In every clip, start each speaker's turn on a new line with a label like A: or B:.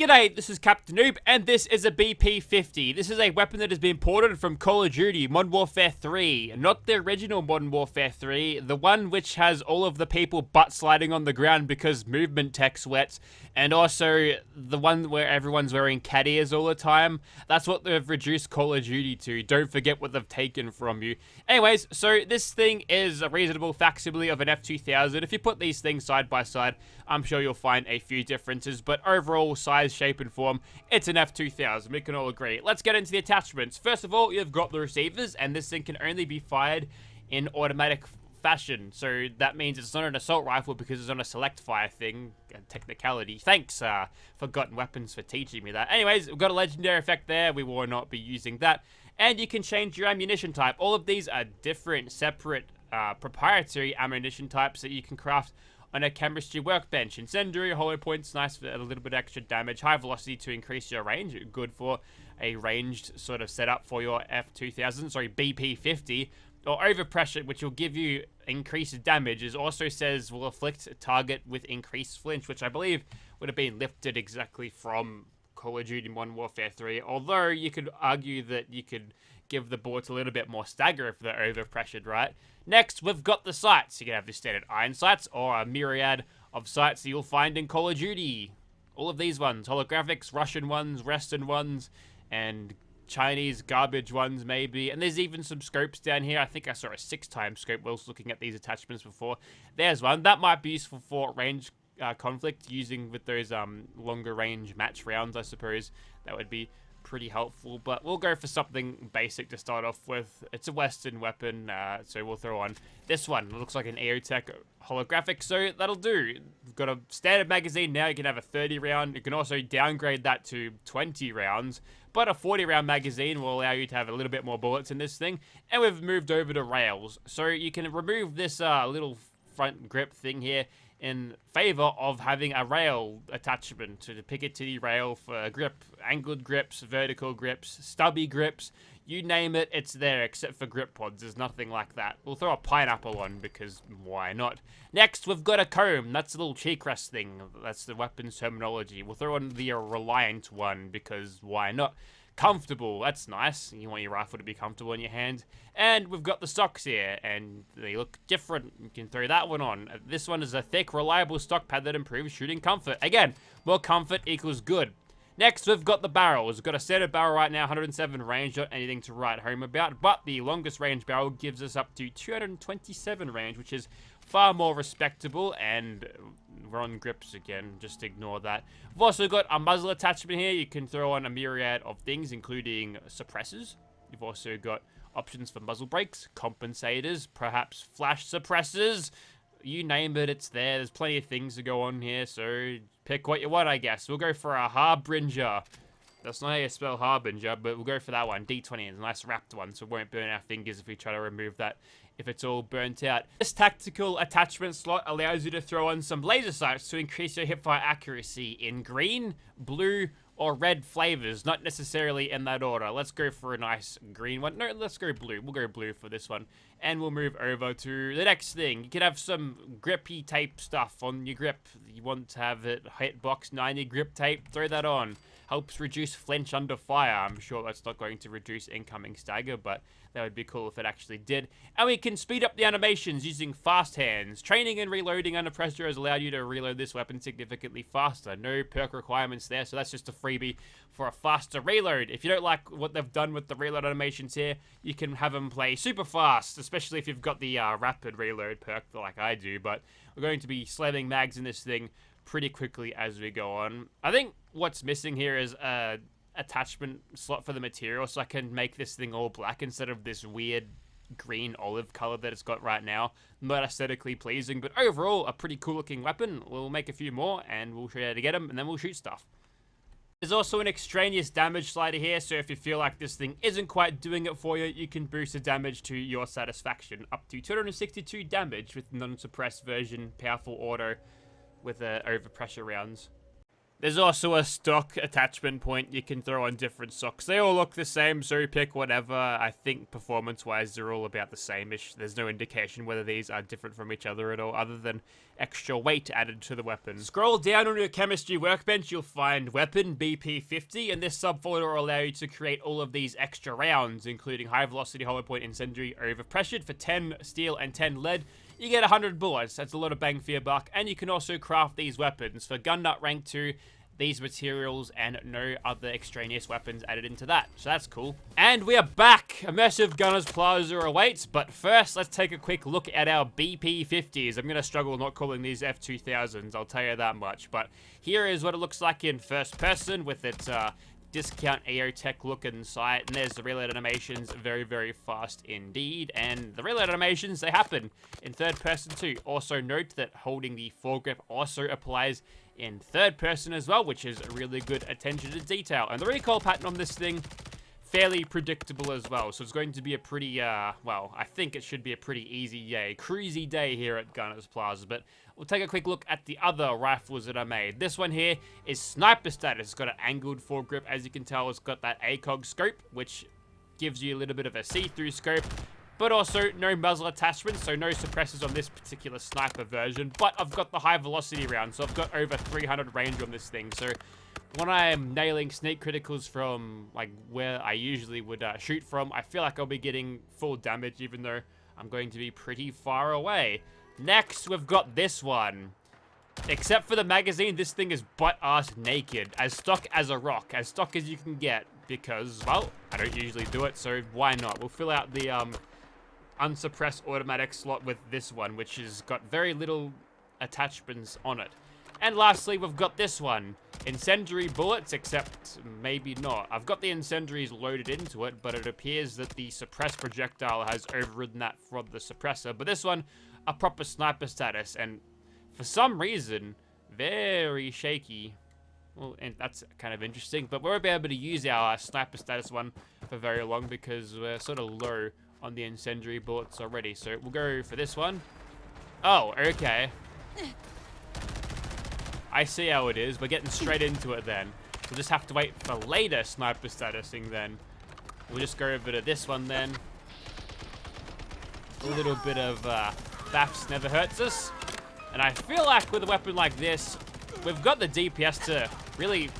A: G'day, this is Captainoob, and this is a BP50. This is a weapon that has been ported from Call of Duty Modern Warfare 3. Not the original Modern Warfare 3, the one which has all of the people butt sliding on the ground because movement tech sweats, and also the one where everyone's wearing cat ears all the time. That's what they've reduced Call of Duty to. Don't forget what they've taken from you. Anyways, so this thing is a reasonable facsimile of an F2000. If you put these things side by side, I'm sure you'll find a few differences, but overall size, shape, and form, it's an F2000. We can all agree. Let's get into the attachments. First of all, you've got the receivers, and this thing can only be fired in automatic fashion. So that means it's not an assault rifle because it's on a select fire thing. Technicality. Thanks, Forgotten Weapons, for teaching me that. Anyways, we've got a legendary effect there. We will not be using that. And you can change your ammunition type. All of these are different, separate, proprietary ammunition types that you can craft on a chemistry workbench. Incendiary, hollow points, nice for a little bit extra damage. High velocity to increase your range, good for a ranged sort of setup for your F2000, sorry, BP50. Or overpressure, which will give you increased damage. It also says will afflict a target with increased flinch, which I believe would have been lifted exactly from Call of Duty Modern Warfare 3. Although you could argue that you could give the bullets a little bit more stagger if they're overpressured, right? Next, we've got the sights. You can have the standard iron sights or a myriad of sights that you'll find in Call of Duty. All of these ones, holographics, Russian ones, Western ones, and Chinese garbage ones maybe. And there's even some scopes down here. I think I saw a 6x scope whilst looking at these attachments before. There's one. That might be useful for range conflict, using with those longer range match rounds, I suppose. That would be pretty helpful, but we'll go for something basic to start off with. It's a Western weapon, so we'll throw on this one. It looks like an AeroTech holographic, so that'll do. We've got a standard magazine now. You can have a 30 round. You can also downgrade that to 20 rounds, but a 40 round magazine will allow you to have a little bit more bullets in this thing. And we've moved over to rails, so you can remove this little front grip thing here in favor of having a rail attachment to the Picatinny rail for grip, angled grips, vertical grips, stubby grips, you name it, it's there, except for grip pods. There's nothing like that. We'll throw a pineapple on because why not? Next, we've got a comb. That's a little cheek rest thing. That's the weapons terminology. We'll throw on the Reliant one because why not? Comfortable, that's nice. You want your rifle to be comfortable in your hand. And we've got the stocks here, and they look different. You can throw that one on. This one is a thick, reliable stock pad that improves shooting comfort. Again, more comfort equals good. Next, we've got the barrels. We've got a standard barrel right now, 107 range, not anything to write home about, but the longest range barrel gives us up to 227 range, which is far more respectable, and we're on grips again, just ignore that. We've also got a muzzle attachment here. You can throw on a myriad of things, including suppressors. You've also got options for muzzle brakes, compensators, perhaps flash suppressors. You name it, it's there. There's plenty of things to go on here, so pick what you want, I guess. We'll go for a Harbinger. That's not how you spell Harbinger, but we'll go for that one. D20 is a nice wrapped one, so it won't burn our fingers if we try to remove that if it's all burnt out. This tactical attachment slot allows you to throw on some laser sights to increase your hipfire accuracy in green, blue, or red flavors, not necessarily in that order. Let's go for a nice green one. No, let's go blue. We'll go blue for this one. And we'll move over to the next thing. You can have some grippy tape stuff on your grip. You want to have it hitbox 90 grip tape, throw that on. Helps reduce flinch under fire. I'm sure that's not going to reduce incoming stagger, but that would be cool if it actually did. And we can speed up the animations using fast hands. Training and reloading under pressure has allowed you to reload this weapon significantly faster. No perk requirements there, so that's just a freebie for a faster reload. If you don't like what they've done with the reload animations here, you can have them play super fast, especially if you've got the rapid reload perk like I do, but we're going to be slamming mags in this thing pretty quickly as we go on. I think what's missing here is a attachment slot for the material, so I can make this thing all black instead of this weird green olive color that it's got right now. Not aesthetically pleasing, but overall a pretty cool looking weapon. We'll make a few more and we'll show you how to get them, and then we'll shoot stuff. There's also an extraneous damage slider here, so if you feel like this thing isn't quite doing it for you, you can boost the damage to your satisfaction. Up to 262 damage with non-suppressed version, powerful auto with overpressure rounds. There's also a stock attachment point you can throw on different socks. They all look the same, so pick whatever. I think performance-wise, they're all about the same-ish. There's no indication whether these are different from each other at all, other than extra weight added to the weapon. Scroll down on your chemistry workbench, you'll find weapon BP50, and this subfolder will allow you to create all of these extra rounds, including high-velocity hollow point incendiary overpressured for 10 steel and 10 lead. You get 100 bullets. That's a lot of bang for your buck. And you can also craft these weapons. For Gun Nut Rank 2, these materials and no other extraneous weapons added into that. So that's cool. And we are back. Immersive Gunners Plaza awaits. But first, let's take a quick look at our BP50s. I'm going to struggle not calling these F2000s. I'll tell you that much. But here is what it looks like in first person with its discount AOTech look inside, and there's the reload animations, very, very fast indeed, and the reload animations, they happen in third person too. Also note that holding the foregrip also applies in third person as well, which is really good attention to detail, and the recoil pattern on this thing, fairly predictable as well, so it's going to be a pretty, well, I think it should be a pretty easy, cruisy day here at Gunners Plaza, but we'll take a quick look at the other rifles that I made. This one here is sniper status. It's got an angled foregrip. As you can tell, it's got that ACOG scope, which gives you a little bit of a see-through scope, but also no muzzle attachment, so no suppressors on this particular sniper version, but I've got the high velocity round, so I've got over 300 range on this thing, so when I'm nailing sneak criticals from like where I usually would shoot from, I feel like I'll be getting full damage even though I'm going to be pretty far away. Next, we've got this one. Except for the magazine, this thing is butt-ass naked, as stock as a rock, as stock as you can get, because, well, I don't usually do it, so why not? We'll fill out the unsuppressed automatic slot with this one, which has got very little attachments on it. And lastly, we've got this one. Incendiary bullets, except maybe not. I've got the incendiaries loaded into it, but it appears that the suppressed projectile has overridden that from the suppressor. But this one, a proper sniper status, and for some reason, very shaky. Well, and that's kind of interesting, but we won't be able to use our sniper status one for very long because we're sort of low on the incendiary bullets already. So we'll go for this one. Oh, okay. I see how it is. We're getting straight into it then. We'll just have to wait for later sniper statusing then. We'll just go over to this one then. A little bit of BAFs never hurts us. And I feel like with a weapon like this, we've got the DPS to really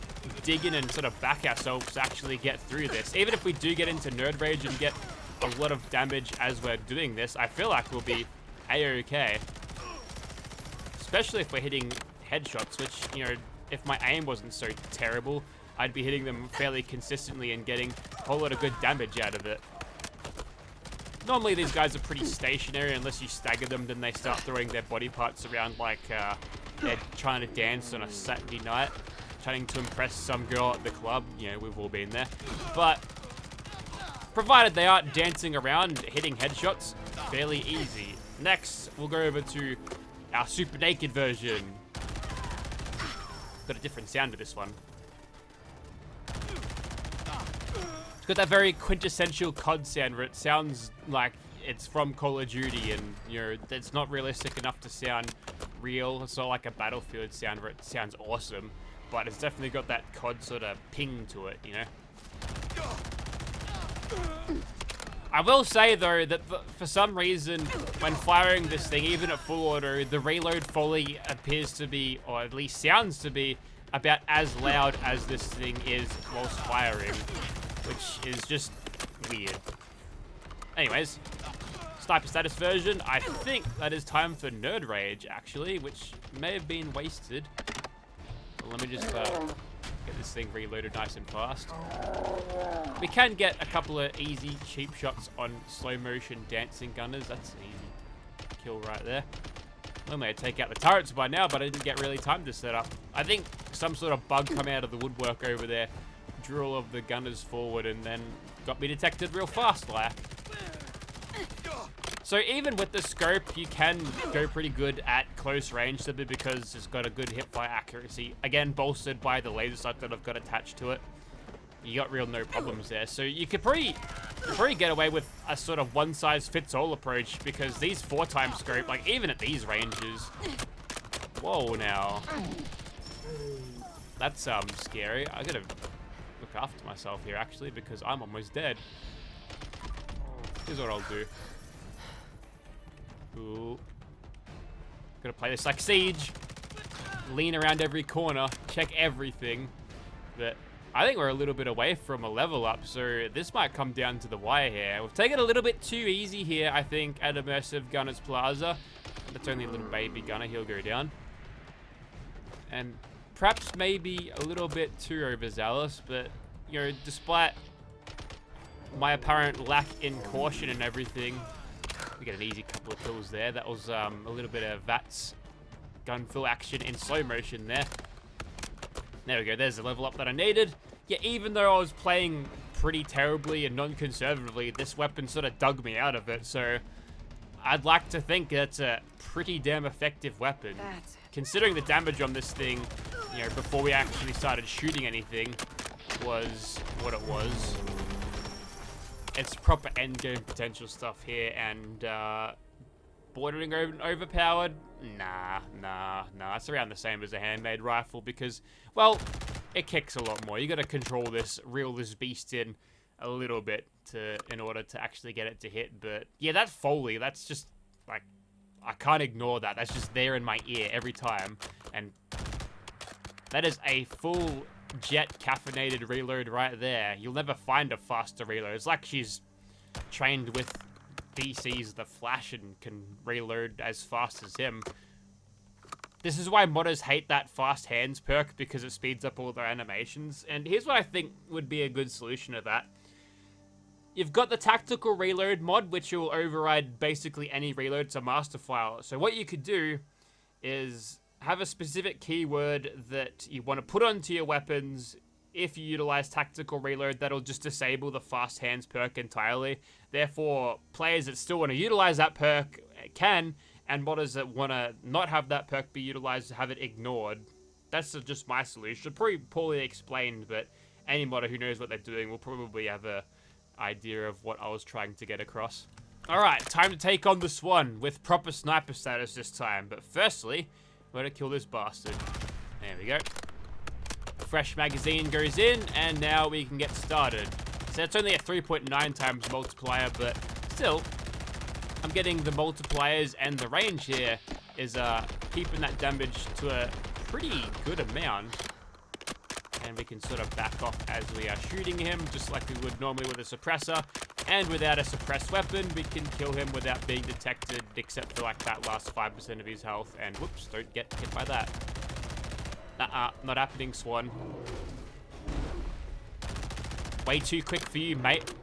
A: dig in and sort of back ourselves to actually get through this. Even if we do get into nerd rage and get a lot of damage as we're doing this, I feel like we'll be A-okay. Especially if we're hitting headshots, which, you know, if my aim wasn't so terrible, I'd be hitting them fairly consistently and getting a whole lot of good damage out of it. Normally these guys are pretty stationary unless you stagger them, then they start throwing their body parts around like they're trying to dance on a Saturday night, trying to impress some girl at the club. You know, we've all been there. But provided they aren't dancing around, hitting headshots, fairly easy. Next, we'll go over to our super naked version. Got a different sound to this one. It's got that very quintessential COD sound where it sounds like it's from Call of Duty, and, you know, it's not realistic enough to sound real. It's not like a Battlefield sound where it sounds awesome, but it's definitely got that COD sort of ping to it, you know? I will say, though, that for some reason, when firing this thing, even at full auto, the reload foley appears to be, or at least sounds to be, about as loud as this thing is whilst firing, which is just weird. Anyways, sniper status version, I think that is time for nerd rage, actually, which may have been wasted. Well, let me just get this thing reloaded nice and fast. We can get a couple of easy, cheap shots on slow motion dancing gunners. That's an easy kill right there. Normally I'd take out the turrets by now, but I didn't get really time to set up. I think some sort of bug come out of the woodwork over there, drew all of the gunners forward, and then got me detected real fast, like. So even with the scope, you can go pretty good at close range, simply because it's got a good hipfire accuracy. Again, bolstered by the laser sight that I've got attached to it. You got real no problems there. So you could probably get away with a sort of one-size-fits-all approach, because these 4x scope, like even at these ranges... Whoa, now. That's scary. I gotta look after myself here actually because I'm almost dead. Here's what I'll do. Ooh. Gotta play this like Siege. Lean around every corner, check everything. But I think we're a little bit away from a level up, so this might come down to the wire here. We've taken it a little bit too easy here, I think, at Immersive Gunner's Plaza. That's only a little baby gunner, he'll go down. And perhaps maybe a little bit too overzealous, but, you know, despite my apparent lack in caution and everything, we get an easy couple of kills there. That was a little bit of VATS gun full action in slow motion there. There we go, there's the level up that I needed. Yeah, even though I was playing pretty terribly and non-conservatively, this weapon sort of dug me out of it, so I'd like to think that's a pretty damn effective weapon. Considering the damage on this thing, you know, before we actually started shooting anything, was what it was. It's proper endgame potential stuff here, and bordering overpowered? Nah. It's around the same as a handmade rifle because, well, it kicks a lot more. You gotta control this, reel this beast in a little bit in order to actually get it to hit. But yeah, that Foley, that's just like, I can't ignore that. That's just there in my ear every time. And that is a full jet caffeinated reload right there. You'll never find a faster reload. It's like she's trained with DC's The Flash and can reload as fast as him. This is why modders hate that fast hands perk, because it speeds up all their animations. And here's what I think would be a good solution to that. You've got the tactical reload mod, which will override basically any reload to master file. So what you could do is have a specific keyword that you want to put onto your weapons. If you utilize tactical reload, that'll just disable the fast hands perk entirely. Therefore, players that still want to utilize that perk can, and modders that want to not have that perk be utilized have it ignored. That's just my solution. Pretty poorly explained, but any modder who knows what they're doing will probably have a idea of what I was trying to get across. Alright, time to take on the Swan with proper sniper status this time. But firstly, we're gonna kill this bastard. There we go. Fresh magazine goes in, and now we can get started. So it's only a 3.9 times multiplier, but still, I'm getting the multipliers, and the range here is keeping that damage to a pretty good amount. And we can sort of back off as we are shooting him, just like we would normally with a suppressor. And without a suppressed weapon, we can kill him without being detected, except for like that last 5% of his health. And whoops, don't get hit by that. Not happening, Swan. Way too quick for you, mate.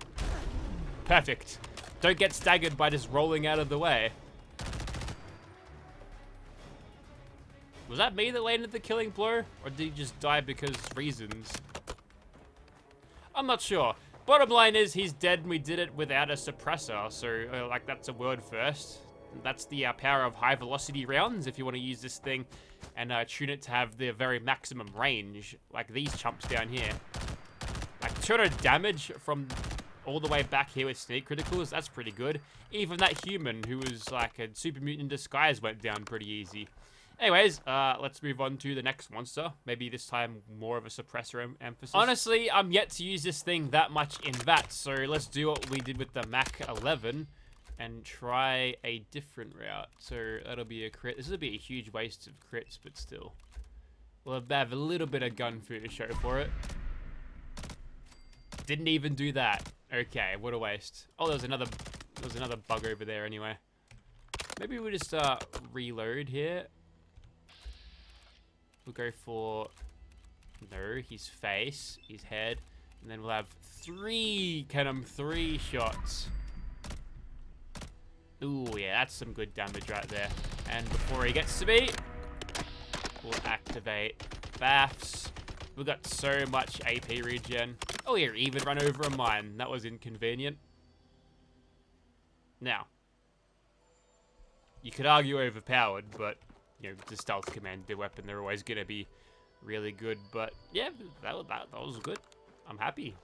A: Perfect. Don't get staggered by just rolling out of the way. Was that me that landed the killing blow? Or did he just die because reasons? I'm not sure. Bottom line is he's dead and we did it without a suppressor. So, like, that's a word first. That's the power of high velocity rounds if you want to use this thing and tune it to have the very maximum range. Like these chumps down here. Like 200 damage from all the way back here with sneak criticals. That's pretty good. Even that human who was like a super mutant in disguise went down pretty easy. Anyways, let's move on to the next monster. Maybe this time more of a suppressor emphasis. Honestly, I'm yet to use this thing that much in VATS, so let's do what we did with the MWIII and try a different route. So that'll be a crit. This will be a huge waste of crits, but still. We'll have a little bit of gun food to show for it. Didn't even do that. Okay, what a waste. Oh, there was another bug over there anyway. Maybe we'll just reload here. We'll go for, no, his face, his head, and then we'll have three shots. Ooh, yeah, that's some good damage right there. And before he gets to me, we'll activate BAFs. We've got so much AP regen. Oh, yeah, even run over a mine. That was inconvenient. Now, you could argue overpowered, but you know, the stealth commander weapon, they're always going to be really good. But yeah, that was good. I'm happy.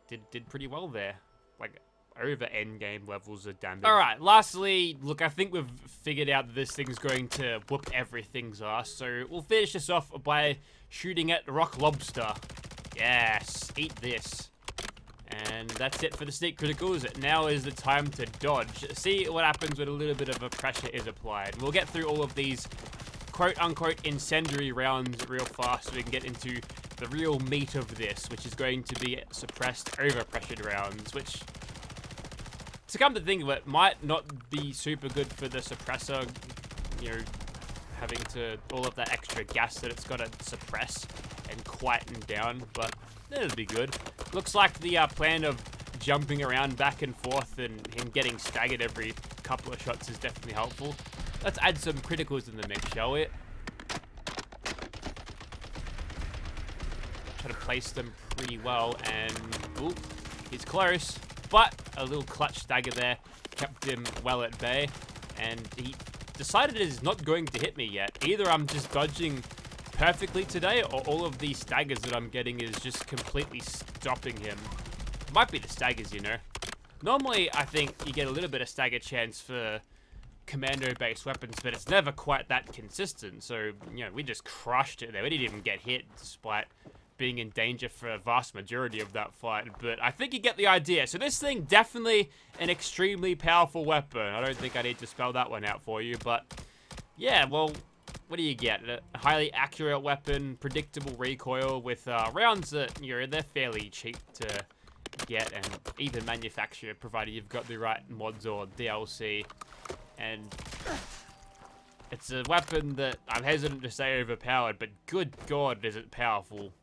A: Did pretty well there. Like, over endgame levels of damage. Alright, lastly, look, I think we've figured out that this thing's going to whoop everything's ass, so we'll finish this off by shooting at Rock Lobster. Yes, eat this. And that's it for the sneak criticals. Now is the time to dodge. See what happens when a little bit of a pressure is applied. We'll get through all of these quote-unquote incendiary rounds real fast so we can get into the real meat of this, which is going to be suppressed overpressured rounds, which, to come to think of it, might not be super good for the suppressor, you know, having to, all of that extra gas that it's got to suppress and quieten down, but it'll be good. Looks like the plan of jumping around back and forth and him getting staggered every couple of shots is definitely helpful. Let's add some criticals in the mix, shall we? Try to place them pretty well, and ooh, he's close, but a little clutch stagger there kept him well at bay, and he decided he's not going to hit me yet. Either I'm just dodging perfectly today, or all of these staggers that I'm getting is just completely stopping him. Might be the staggers, you know. Normally, I think you get a little bit of stagger chance for commando-based weapons, but it's never quite that consistent. So, you know, we just crushed it there. We didn't even get hit, despite being in danger for a vast majority of that fight. But I think you get the idea. So this thing, definitely an extremely powerful weapon. I don't think I need to spell that one out for you, but yeah, well, what do you get? A highly accurate weapon, predictable recoil with rounds that, you know, they're fairly cheap to get and even manufacture, provided you've got the right mods or DLC. And it's a weapon that I'm hesitant to say overpowered, but good God, is it powerful.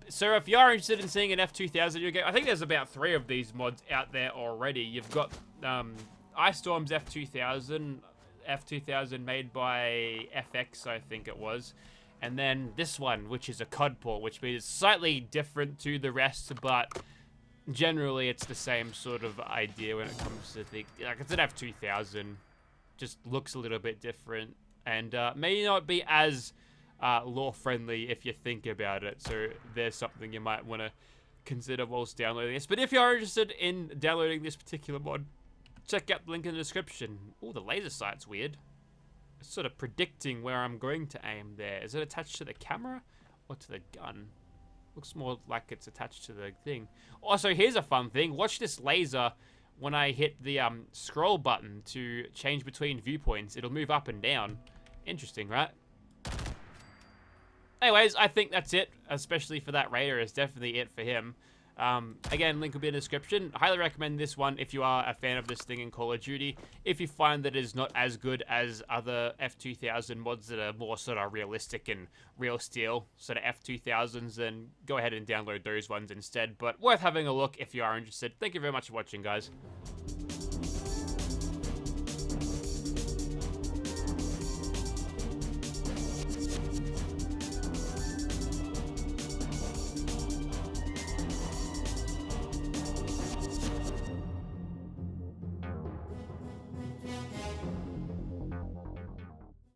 A: So if you are interested in seeing an F2000 you get, I think there's about 3 of these mods out there already. You've got IceStorm's F2000 made by FX, I think it was. And then this one, which is a COD port, which means slightly different to the rest, but generally it's the same sort of idea when it comes to the, like, it's an F2000, just looks a little bit different, and may not be as lore friendly if you think about it, so there's something you might want to consider whilst downloading this. But if you are interested in downloading this particular mod, check out the link in the description. Oh, the laser sight's weird. It's sort of predicting where I'm going to aim there. Is it attached to the camera or to the gun? Looks more like it's attached to the thing. Also, here's a fun thing. Watch this laser when I hit the scroll button to change between viewpoints. It'll move up and down. Interesting, right? Anyways, I think that's it, especially for that raider. It's definitely it for him. Again, link will be in the description. I highly recommend this one if you are a fan of this thing in Call of Duty. If you find that it's not as good as other F2000 mods that are more sort of realistic and real steel, sort of F2000s, then go ahead and download those ones instead. But worth having a look if you are interested. Thank you very much for watching, guys.